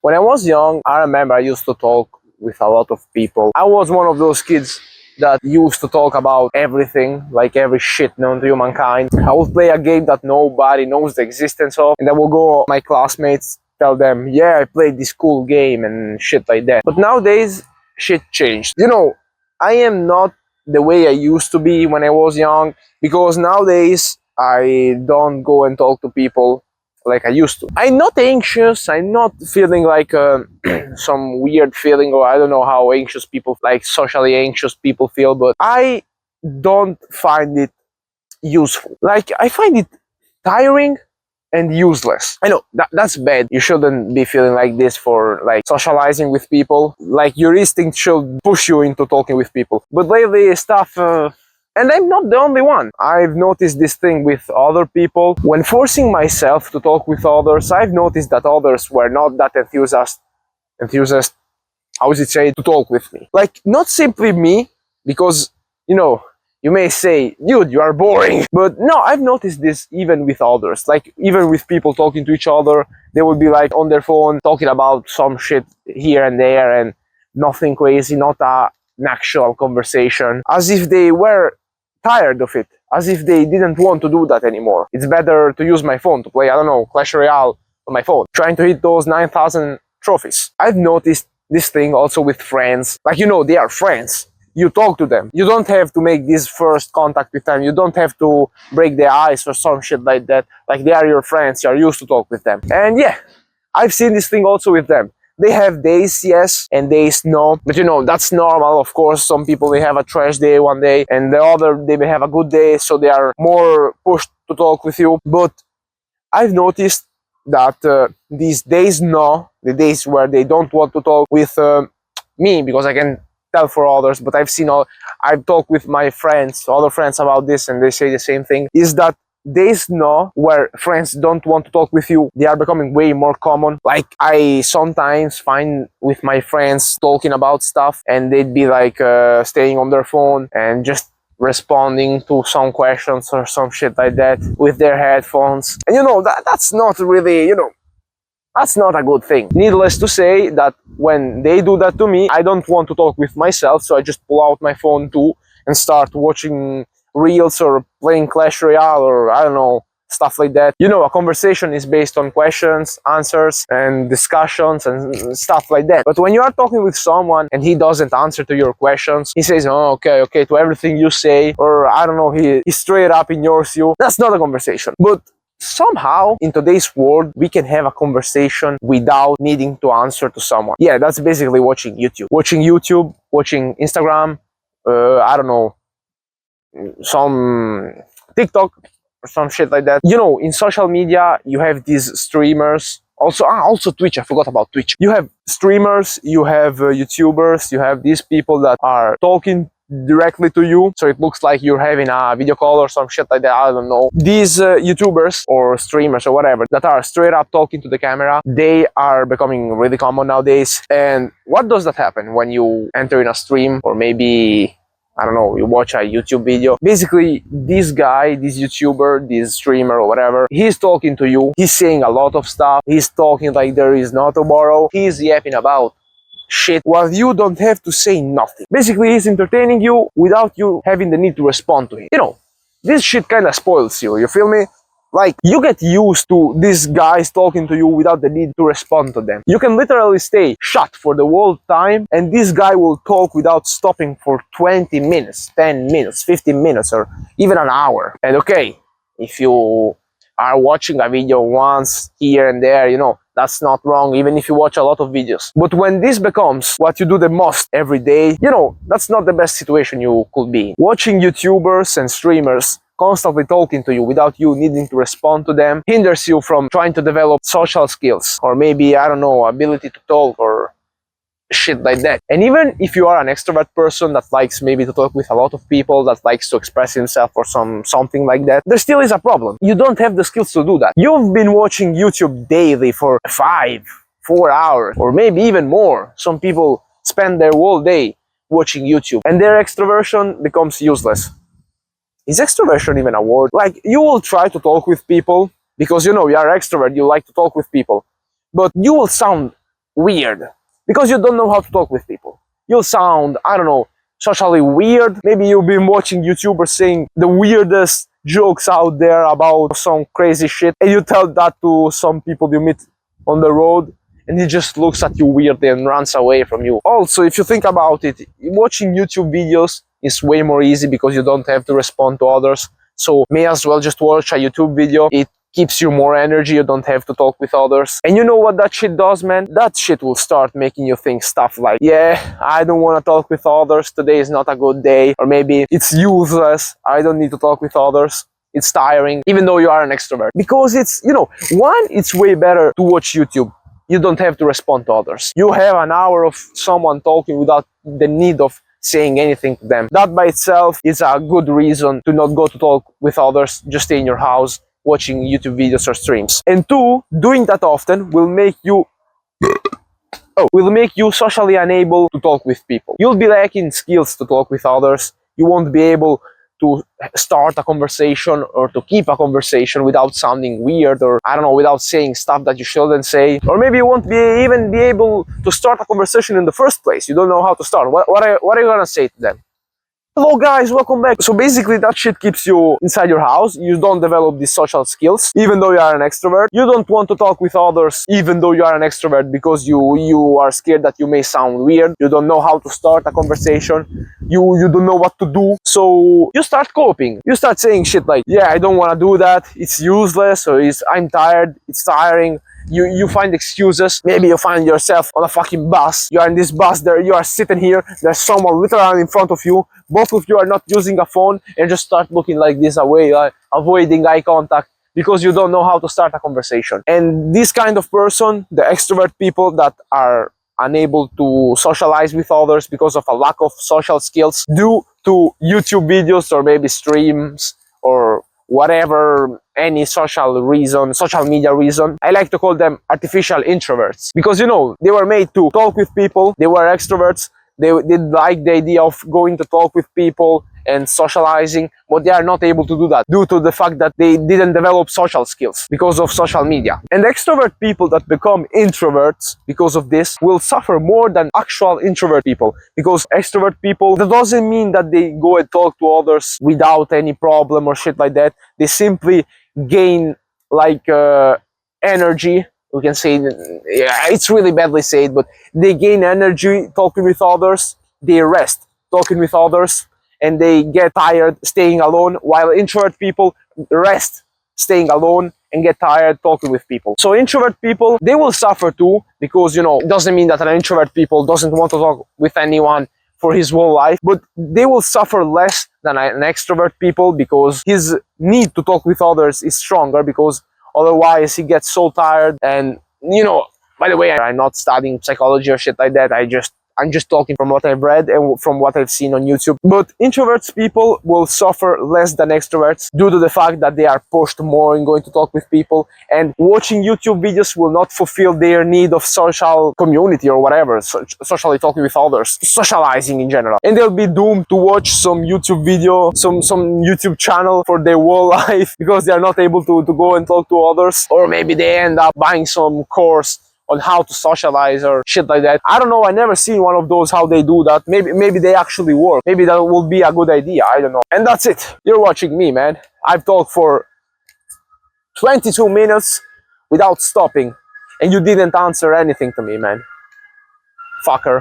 When I was young, I remember I used to talk with a lot of people. I was one of those kids that used to talk about everything, like every shit known to humankind. I would play a game that nobody knows the existence of, and I will go my classmates, tell them, yeah, I played this cool game and shit like that. But nowadays, shit changed. I am not the way I used to be when I was young, because nowadays I don't go and talk to people like I used to. I'm not anxious. I'm not feeling like some weird feeling, or I don't know how anxious people, like socially anxious people feel, but I don't find it useful. Like, I find it tiring and useless. I know that's bad. You shouldn't be feeling like this for like socializing with people. Like, your instinct should push you into talking with people. But lately stuff and I'm not the only one. I've noticed this thing with other people. When forcing myself to talk with others, I've noticed that others were not that enthusiastic, how is it say, to talk with me. Like, not simply me, because, you may say, dude, you are boring. But no, I've noticed this even with others. Like, even with people talking to each other, they would be like on their phone, talking about some shit here and there, and nothing crazy, not an actual conversation, as if they were tired of it, as if they didn't want to do that anymore. It's better to use my phone to play, I don't know, Clash Royale on my phone, trying to hit those 9,000 trophies. I've noticed this thing also with friends. Like, they are friends. You talk to them. You don't have to make this first contact with them. You don't have to break their ice or some shit like that. Like, they are your friends. You're used to talk with them. And yeah, I've seen this thing also with them. They have days, yes, and days no. But that's normal, of course. Some people, they have a trash day one day, and the other, they may have a good day, so they are more pushed to talk with you. But I've noticed that these days no, the days where they don't want to talk with me, because I can tell for others, but I've talked with my friends, other friends about this, and they say the same thing, is that days no, where friends don't want to talk with you, they are becoming way more common. Like, I sometimes find with my friends talking about stuff, and they'd be like staying on their phone and just responding to some questions or some shit like that with their headphones. And that's not really, that's not a good thing. Needless to say that when they do that to me, I don't want to talk with myself, so I just pull out my phone too and start watching reels or playing Clash Royale, or I don't know, stuff like that. A conversation is based on questions, answers, and discussions and stuff like that. But when you are talking with someone and he doesn't answer to your questions, he says, oh, okay, to everything you say, or I don't know, he straight up ignores you, that's not a conversation. But somehow, in today's world, we can have a conversation without needing to answer to someone. Yeah, that's basically watching YouTube. Watching Instagram, I don't know, some TikTok or some shit like that. In social media, you have these streamers. Also Twitch. I forgot about Twitch. You have streamers, you have YouTubers, you have these people that are talking directly to you, so it looks like you're having a video call or some shit like that. I don't know. These YouTubers or streamers or whatever that are straight up talking to the camera, they are becoming really common nowadays. And what does that happen when you enter in a stream, or maybe, I don't know, you watch a YouTube video? Basically, this guy, this YouTuber, this streamer or whatever, he's talking to you. He's saying a lot of stuff. He's talking like there is no tomorrow. He's yapping about shit while you don't have to say nothing. Basically, he's entertaining you without you having the need to respond to him. This shit kind of spoils you. You feel me? Like, you get used to these guys talking to you without the need to respond to them. You can literally stay shut for the whole time, and this guy will talk without stopping for 20 minutes, 10 minutes, 15 minutes, or even an hour. And okay, if you are watching a video once here and there, that's not wrong, even if you watch a lot of videos. But when this becomes what you do the most every day, that's not the best situation you could be in. Watching YouTubers and streamers constantly talking to you without you needing to respond to them hinders you from trying to develop social skills, or maybe, I don't know, ability to talk or shit like that. And even if you are an extrovert person that likes maybe to talk with a lot of people, that likes to express himself or something like that, there still is a problem. You don't have the skills to do that. You've been watching YouTube daily for 4 hours, or maybe even more. Some people spend their whole day watching YouTube, and their extroversion becomes useless. Is extroversion even a word? Like, you will try to talk with people because you are extrovert, you like to talk with people, but you will sound weird because you don't know how to talk with people. You'll sound, I don't know, socially weird. Maybe you've been watching YouTubers saying the weirdest jokes out there about some crazy shit, and you tell that to some people you meet on the road, and he just looks at you weirdly and runs away from you. Also, if you think about it, watching YouTube videos is way more easy because you don't have to respond to others. So may as well just watch a YouTube video. It keeps you more energy, you don't have to talk with others. And you know what that shit does, man? That shit will start making you think stuff like, yeah, I don't want to talk with others, today is not a good day, or maybe it's useless, I don't need to talk with others, it's tiring, even though you are an extrovert. Because it's, you know, one, it's way better to watch YouTube. You don't have to respond to others. You have an hour of someone talking without the need of saying anything to them. That by itself is a good reason to not go to talk with others, just stay in your house watching YouTube videos or streams. And two, doing that often will make you socially unable to talk with people. You'll be lacking skills to talk with others. You won't be able to start a conversation or to keep a conversation without sounding weird, or I don't know, without saying stuff that you shouldn't say. Or maybe you won't even be able to start a conversation in the first place. You don't know how to start. What are you gonna say to them? Hello guys, welcome back. So basically that shit keeps you inside your house. You don't develop these social skills, even though you are an extrovert. You don't want to talk with others, even though you are an extrovert, because you are scared that you may sound weird. You don't know how to start a conversation. You don't know what to do. So you start coping. You start saying shit like, yeah, I don't want to do that. It's useless, or I'm tired. It's tiring. You find excuses. Maybe you find yourself on a fucking bus. You are in this bus, there you are sitting here, there's someone literally in front of you. Both of you are not using a phone and just start looking like this away, avoiding eye contact because you don't know how to start a conversation. And this kind of person, the extrovert people that are unable to socialize with others because of a lack of social skills due to YouTube videos or maybe streams or whatever, any social media reason. I like to call them artificial introverts because, you know, they were made to talk with people. They were extroverts. They like the idea of going to talk with people and socializing, but they are not able to do that due to the fact that they didn't develop social skills because of social media. And extrovert people that become introverts because of this will suffer more than actual introvert people, because extrovert people, that doesn't mean that they go and talk to others without any problem or shit like that. They simply gain like energy. We can say, yeah, it's really badly said, but they gain energy talking with others, they rest talking with others, and they get tired staying alone, while introvert people rest staying alone and get tired talking with people. So introvert people, they will suffer too, because, you know, it doesn't mean that an introvert people doesn't want to talk with anyone for his whole life, but they will suffer less than an extrovert people because his need to talk with others is stronger, because otherwise he gets so tired. And, you know, by the way, I'm not studying psychology or shit like that. I'm just talking from what I've read and from what I've seen on YouTube. But introverts people will suffer less than extroverts due to the fact that they are pushed more in going to talk with people, and watching YouTube videos will not fulfill their need of social community or whatever, socially talking with others, socializing in general. And they'll be doomed to watch some YouTube video, some YouTube channel for their whole life because they are not able to go and talk to others. Or maybe they end up buying some course on how to socialize or shit like that. I don't know, I never seen one of those, how they do that. Maybe they actually work. Maybe that will be a good idea, I don't know. And that's it. You're watching me, man. I've talked for 22 minutes without stopping, and you didn't answer anything to me, man. Fucker.